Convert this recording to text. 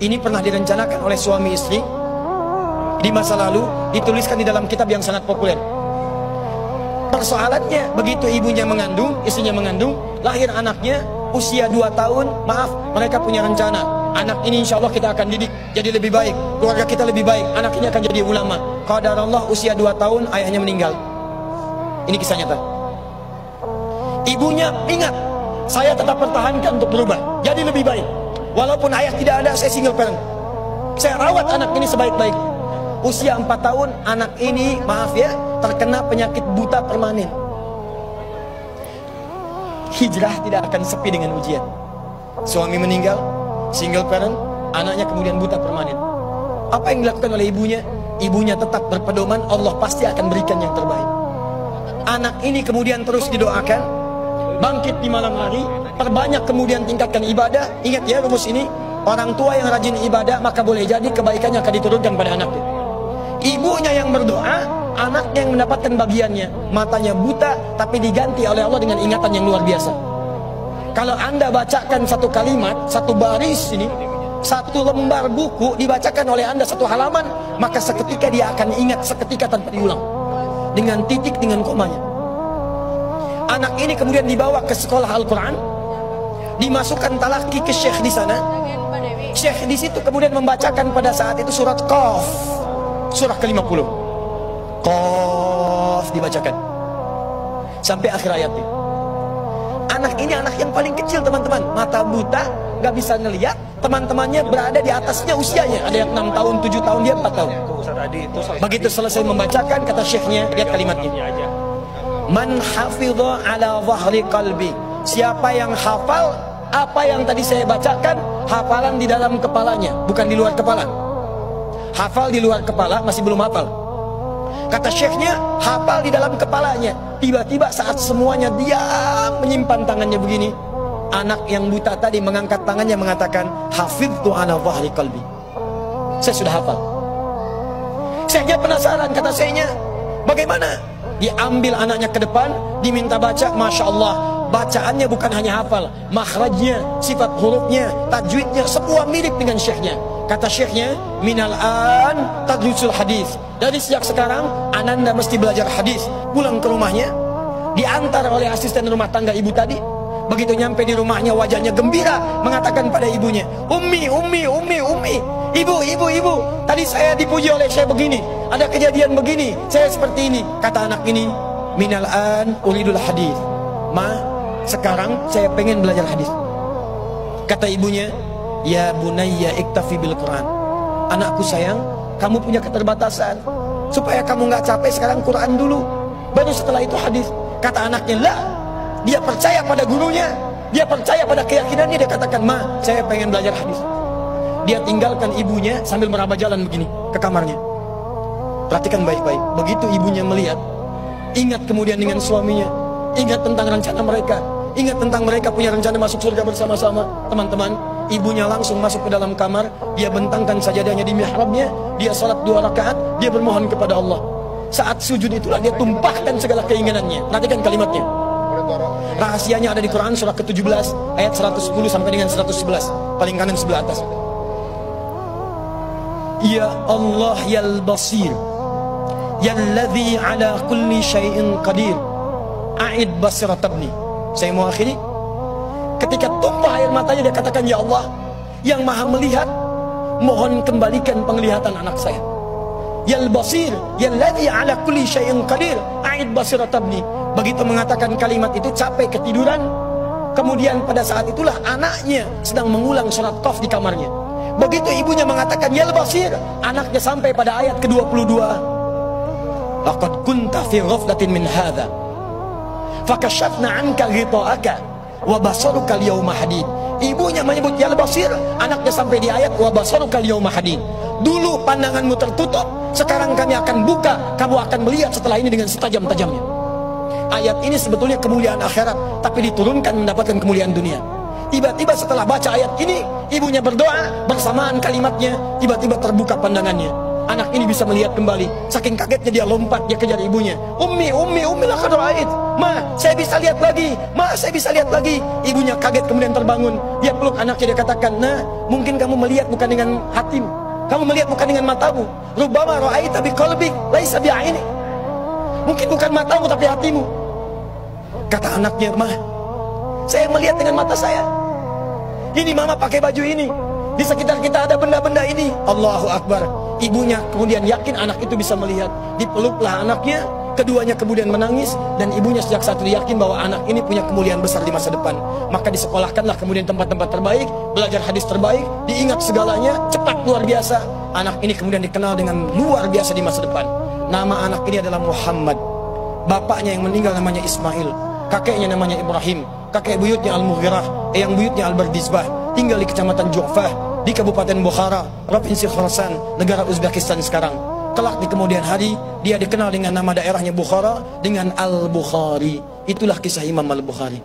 Ini pernah direncanakan oleh suami istri di masa lalu, dituliskan di dalam kitab yang sangat populer. Persoalannya, begitu ibunya mengandung, istrinya mengandung, lahir anaknya usia 2 tahun, maaf, mereka punya rencana, anak ini insya Allah kita akan didik jadi lebih baik, keluarga kita lebih baik, anak ini akan jadi ulama. Qadarullah usia 2 tahun ayahnya meninggal. Ini kisah nyata. Ibunya ingat, saya tetap pertahankan untuk berubah jadi lebih baik, walaupun ayah tidak ada, saya single parent, saya rawat anak ini sebaik-baik. Usia 4 tahun anak ini, maaf ya, terkena penyakit buta permanen. Hijrah tidak akan sepi dengan ujian. Suami meninggal, single parent, anaknya kemudian buta permanen. Apa yang dilakukan oleh ibunya? Ibunya tetap berpedoman, Allah pasti akan berikan yang terbaik. Anak ini kemudian terus didoakan, bangkit di malam hari, perbanyak kemudian tingkatkan ibadah. Ingat ya rumus ini, orang tua yang rajin ibadah maka boleh jadi kebaikannya akan diturunkan pada anaknya. Ibunya yang berdoa, anaknya yang mendapatkan bagiannya. Matanya buta tapi diganti oleh Allah dengan ingatan yang luar biasa. Kalau Anda bacakan satu kalimat, satu baris ini, satu lembar buku dibacakan oleh Anda satu halaman, maka seketika dia akan ingat seketika tanpa diulang, dengan titik, dengan komanya. Anak ini kemudian dibawa ke sekolah Al-Quran, dimasukkan talaki ke syekh di sana. Syekh di situ kemudian membacakan pada saat itu surat Qaf, surah ke-50. Qaf dibacakan sampai akhir ayatnya. Anak ini anak yang paling kecil teman-teman, mata buta, gak bisa ngelihat. Teman-temannya berada di atasnya usianya, ada yang 6 tahun, 7 tahun, dia 4 tahun. Begitu selesai membacakan, kata syekhnya, lihat kalimatnya, man hafidha ala zahri qalbi, siapa yang hafal apa yang tadi saya bacakan, hafalan di dalam kepalanya, bukan di luar kepala. Hafal di luar kepala masih belum hafal. Kata syekhnya, hafal di dalam kepalanya. Tiba-tiba saat semuanya diam menyimpan tangannya begini, anak yang buta tadi mengangkat tangannya mengatakan, hafidtu ala zahri qalbi, saya sudah hafal. Syekhnya penasaran, kata syekhnya, bagaimana? Diambil anaknya ke depan, diminta baca, Masya Allah, bacaannya bukan hanya hafal, makhrajnya, sifat hurufnya, tajwidnya, semua mirip dengan syekhnya. Kata syekhnya, minal an tadrusul hadis, dari sejak sekarang ananda mesti belajar hadis. Pulang ke rumahnya, diantar oleh asisten rumah tangga ibu tadi. Begitu nyampe di rumahnya, wajahnya gembira, mengatakan pada ibunya, ummi, ibu, tadi saya dipuji oleh saya begini, ada kejadian begini, saya seperti ini. Kata anak ini, minal an uridul hadis, ma, sekarang saya pengen belajar hadis. Kata ibunya, ya bunayya iktafi bil Quran, anakku sayang, kamu punya keterbatasan, supaya kamu nggak capek sekarang Quran dulu, baru setelah itu hadis. Kata anaknya, lah, dia percaya pada gurunya, dia percaya pada keyakinannya, dia katakan, ma, saya pengen belajar hadis. Dia tinggalkan ibunya sambil meraba jalan begini ke kamarnya. Perhatikan baik-baik, begitu ibunya melihat, ingat kemudian dengan suaminya, ingat tentang rencana mereka, ingat tentang mereka punya rencana masuk surga bersama-sama. Teman-teman, ibunya langsung masuk ke dalam kamar, dia bentangkan sajadahnya di mihrabnya, dia salat 2 rakaat, dia bermohon kepada Allah. Saat sujud itulah dia tumpahkan segala keinginannya. Perhatikan kalimatnya. Rahasianya ada di Quran surah ke-17 ayat 110 sampai dengan 111, paling kanan sebelah atas. Ya Allah yal basir, yalladzi ala kulli syai'in qadir, a'id basiratabni. Saya mau akhiri. Ketika tumpah air matanya, dia katakan, ya Allah yang maha melihat, mohon kembalikan penglihatan anak saya. Yal basir, yalladzi ala kulli syai'in qadir, a'id basiratabni. Begitu mengatakan kalimat itu, capek ketiduran. Kemudian pada saat itulah anaknya sedang mengulang surat Qaf di kamarnya. Begitu ibunya mengatakan ya basir, anaknya sampai pada ayat ke-22. Laqad kunta fi ghaflatin min hadza fakashafna 'anka ghita'aka wa basaruka al-yawma hadid. Ibunya menyebut ya basir, anaknya sampai di ayat wa basaruka al-yawma hadid. Dulu pandanganmu tertutup, sekarang kami akan buka, kamu akan melihat setelah ini dengan setajam-tajamnya. Ayat ini sebetulnya kemuliaan akhirat, tapi diturunkan mendapatkan kemuliaan dunia. Tiba-tiba setelah baca ayat ini, ibunya berdoa, bersamaan kalimatnya, tiba-tiba terbuka pandangannya. anak ini bisa melihat kembali. Saking kagetnya dia lompat, dia kejar ibunya. Ummi laqad ra'ait. Ma, saya bisa lihat lagi. Ma, saya bisa lihat lagi. Ibunya kaget kemudian terbangun. Dia peluk anaknya, dia katakan, "Nah, mungkin kamu melihat bukan dengan hatimu. Kamu melihat bukan dengan matamu. Rubbama ra'aita biqalbik laisa bi'ainik." Mungkin bukan matamu tapi hatimu. Kata anaknya, "Ma, saya melihat dengan mata saya. Ini mama pakai baju ini. Di sekitar kita ada benda-benda ini." Allahu Akbar. Ibunya kemudian yakin anak itu bisa melihat. Dipeluklah anaknya. Keduanya kemudian menangis. Dan ibunya sejak saat itu yakin bahwa anak ini punya kemuliaan besar di masa depan. Maka disekolahkanlah kemudian tempat-tempat terbaik. Belajar hadis terbaik. Diingat segalanya. Cepat luar biasa. Anak ini kemudian dikenal dengan luar biasa di masa depan. Nama anak ini adalah Muhammad. Bapaknya yang meninggal namanya Ismail. Kakeknya namanya Ibrahim. Kakek buyutnya Al-Mughirah. Eyang buyutnya Al-Bardizbah. Tinggal di kecamatan Ju'fah, di Kabupaten Bukhara, Provinsi Khorasan, negara Uzbekistan sekarang. Kelak di kemudian hari, dia dikenal dengan nama daerahnya Bukhara, dengan Al-Bukhari. Itulah kisah Imam Al-Bukhari.